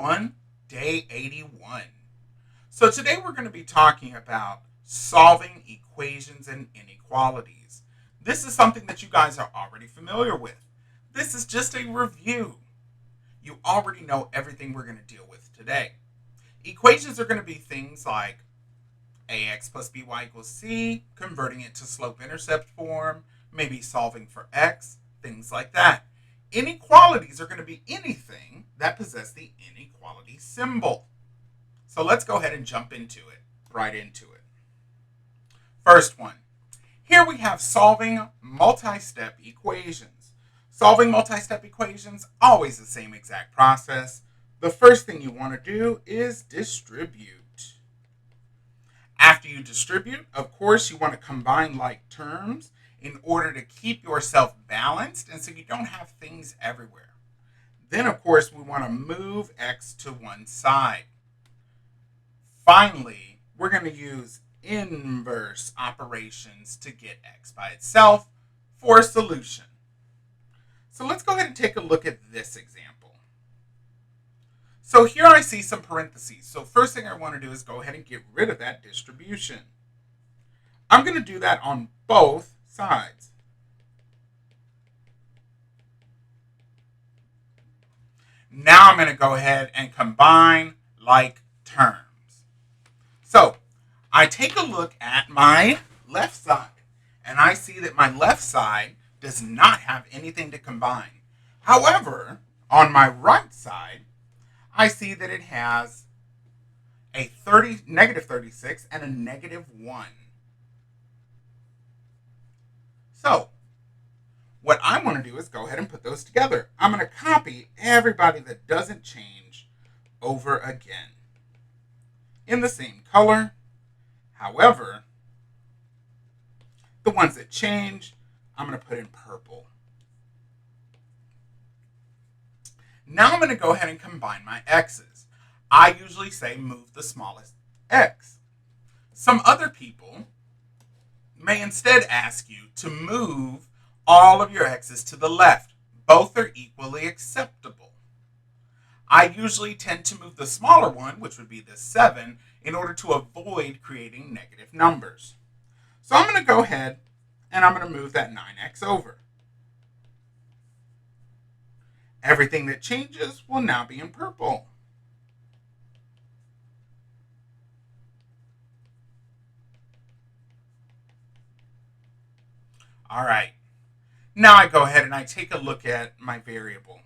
On day 81. So today we're going to be talking about solving equations and inequalities. This is something that you guys are already familiar with. This is just a review. You already know everything we're going to deal with today. Equations are going to be things like ax plus by equals c, converting it to slope-intercept form, maybe solving for x, things like that. Inequalities are going to be anything that possess the inequality symbol. So let's go ahead and jump into it, right into it. First one. Here we have solving multi-step equations. Solving multi-step equations, always the same exact process. The first thing you want to do is distribute. After you distribute, of course, you want to combine like terms in order to keep yourself balanced and so you don't have things everywhere. Then, of course, we want to move x to one side. Finally, we're going to use inverse operations to get x by itself for a solution. So let's go ahead and take a look at this example. So here I see some parentheses. So first thing I want to do is go ahead and get rid of that distribution. I'm going to do that on both sides. Now I'm going to go ahead and combine like terms. So I take a look at my left side, and I see that my left side does not have anything to combine. However, on my right side, I see that it has a negative 36 and a negative 1. So what I want to do is go ahead and put those together. I'm going to copy everybody that doesn't change over again in the same color. However, the ones that change, I'm going to put in purple. Now I'm going to go ahead and combine my x's. I usually say move the smallest x. Some other people may instead ask you to move all of your x's to the left. Both are equally acceptable. I usually tend to move the smaller one, which would be the 7, in order to avoid creating negative numbers. So I'm going to go ahead and I'm going to move that 9x over. Everything that changes will now be in purple. All right. Now I go ahead and I take a look at my variable.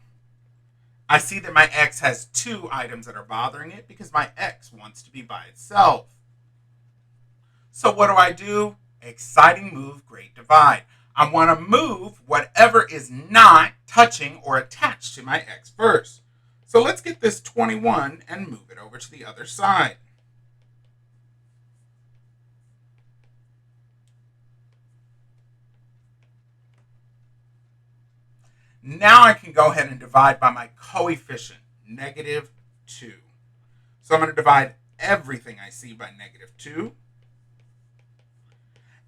I see that my x has 2 items that are bothering it because my x wants to be by itself. So what do? Exciting move, great divide. I want to move whatever is not touching or attached to my x first. So let's get this 21 and move it over to the other side. Now I can go ahead and divide by my coefficient, negative 2. So I'm going to divide everything I see by negative 2.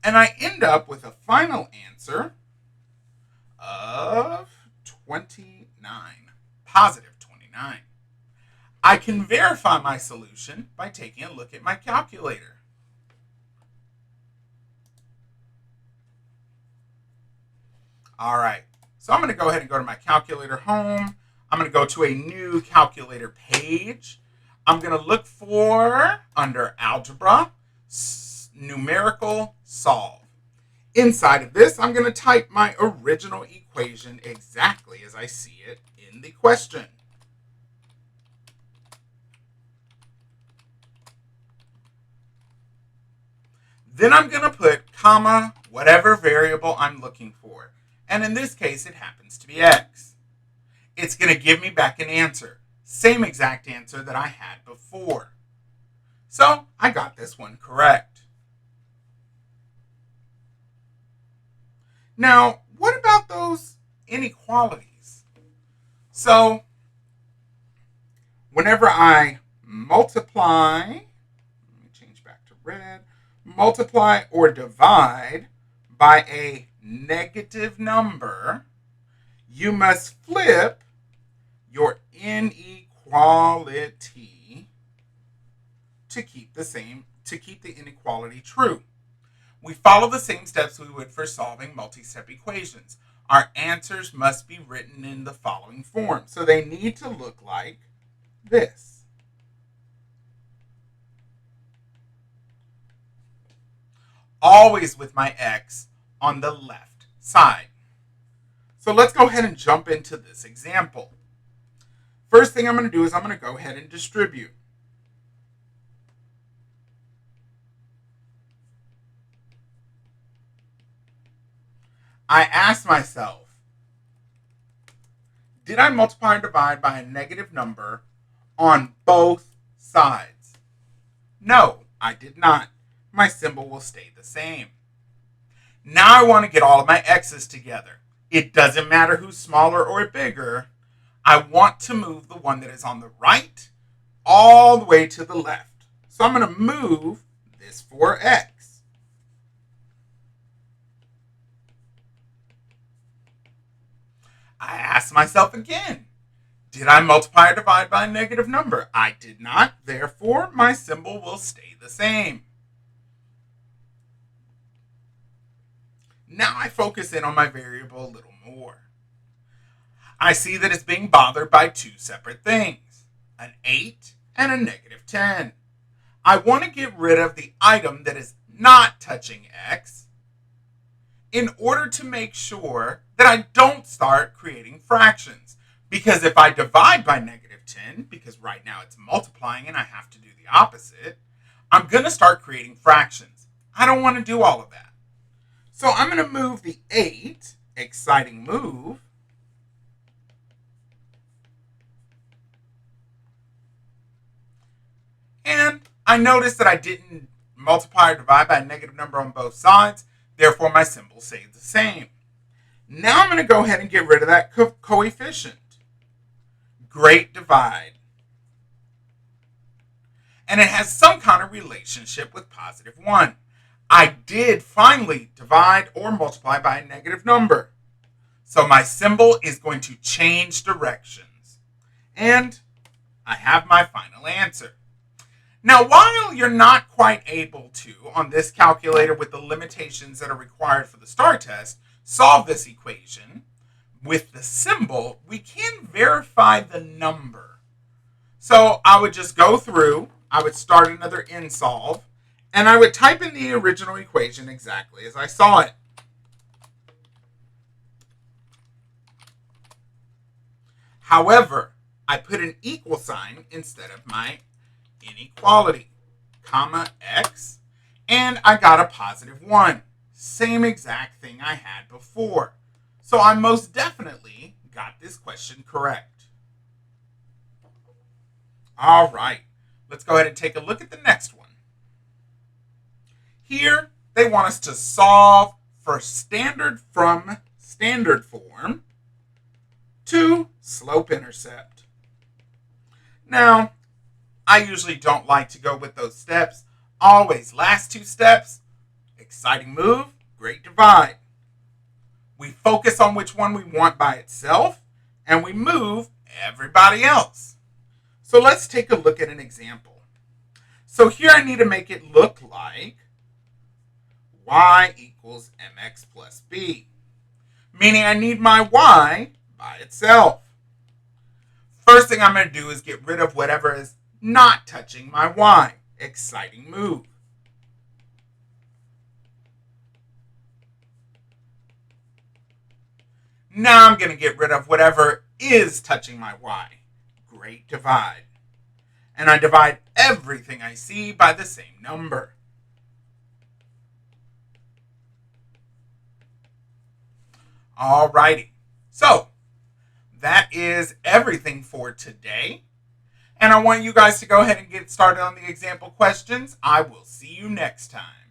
And I end up with a final answer of 29, positive 29. I can verify my solution by taking a look at my calculator. All right, so I'm going to go ahead and go to my calculator home. I'm going to go to a new calculator page. I'm going to look for, under algebra, numerical solve. Inside of this, I'm going to type my original equation exactly as I see it in the question. Then I'm going to put comma, whatever variable I'm looking for. And in this case, it happens to be x. It's going to give me back an answer. Same exact answer that I had before. So I got this one correct. Now, what about those inequalities? So whenever I multiply, let me change back to red, multiply or divide by a negative number, you must flip your inequality inequality to keep the inequality true. We follow the same steps we would for solving multi-step equations. Our answers must be written in the following form. So they need to look like this. Always with my x on the left side. So let's go ahead and jump into this example. First thing I'm going to do is I'm going to go ahead and distribute. I asked myself, did I multiply and divide by a negative number on both sides? No, I did not. My symbol will stay the same. Now I want to get all of my x's together. It doesn't matter who's smaller or bigger. I want to move the one that is on the right all the way to the left. So I'm going to move this 4x. I asked myself again, did I multiply or divide by a negative number? I did not. Therefore, my symbol will stay the same. Now I focus in on my variable a little more. I see that it's being bothered by two separate things, an 8 and a negative 10. I want to get rid of the item that is not touching x in order to make sure that I don't start creating fractions. Because if I divide by negative 10, because right now it's multiplying and I have to do the opposite, I'm going to start creating fractions. I don't want to do all of that. So I'm going to move the 8, exciting move, and I noticed that I didn't multiply or divide by a negative number on both sides, therefore my symbol stays the same. Now I'm going to go ahead and get rid of that coefficient. Great divide. And it has some kind of relationship with positive 1. I did finally divide or multiply by a negative number. So my symbol is going to change directions. And I have my final answer. Now, while you're not quite able to, on this calculator with the limitations that are required for the STAR test, solve this equation with the symbol, we can verify the number. So I would just go through, I would start another insolve, and I would type in the original equation exactly as I saw it. However, I put an equal sign instead of my inequality, comma x, and I got a positive 1. Same exact thing I had before. So I most definitely got this question correct. All right, let's go ahead and take a look at the next one. Here, they want us to solve for standard from standard form to slope-intercept. Now, I usually don't like to go with those steps. Always last two steps, exciting move, great divide. We focus on which one we want by itself, and we move everybody else. So let's take a look at an example. So here I need to make it look like y equals mx plus b, meaning I need my y by itself. First thing I'm going to do is get rid of whatever is not touching my y. Exciting move. Now I'm going to get rid of whatever is touching my y. Great divide. And I divide everything I see by the same number. Alrighty. So, that is everything for today. And I want you guys to go ahead and get started on the example questions. I will see you next time.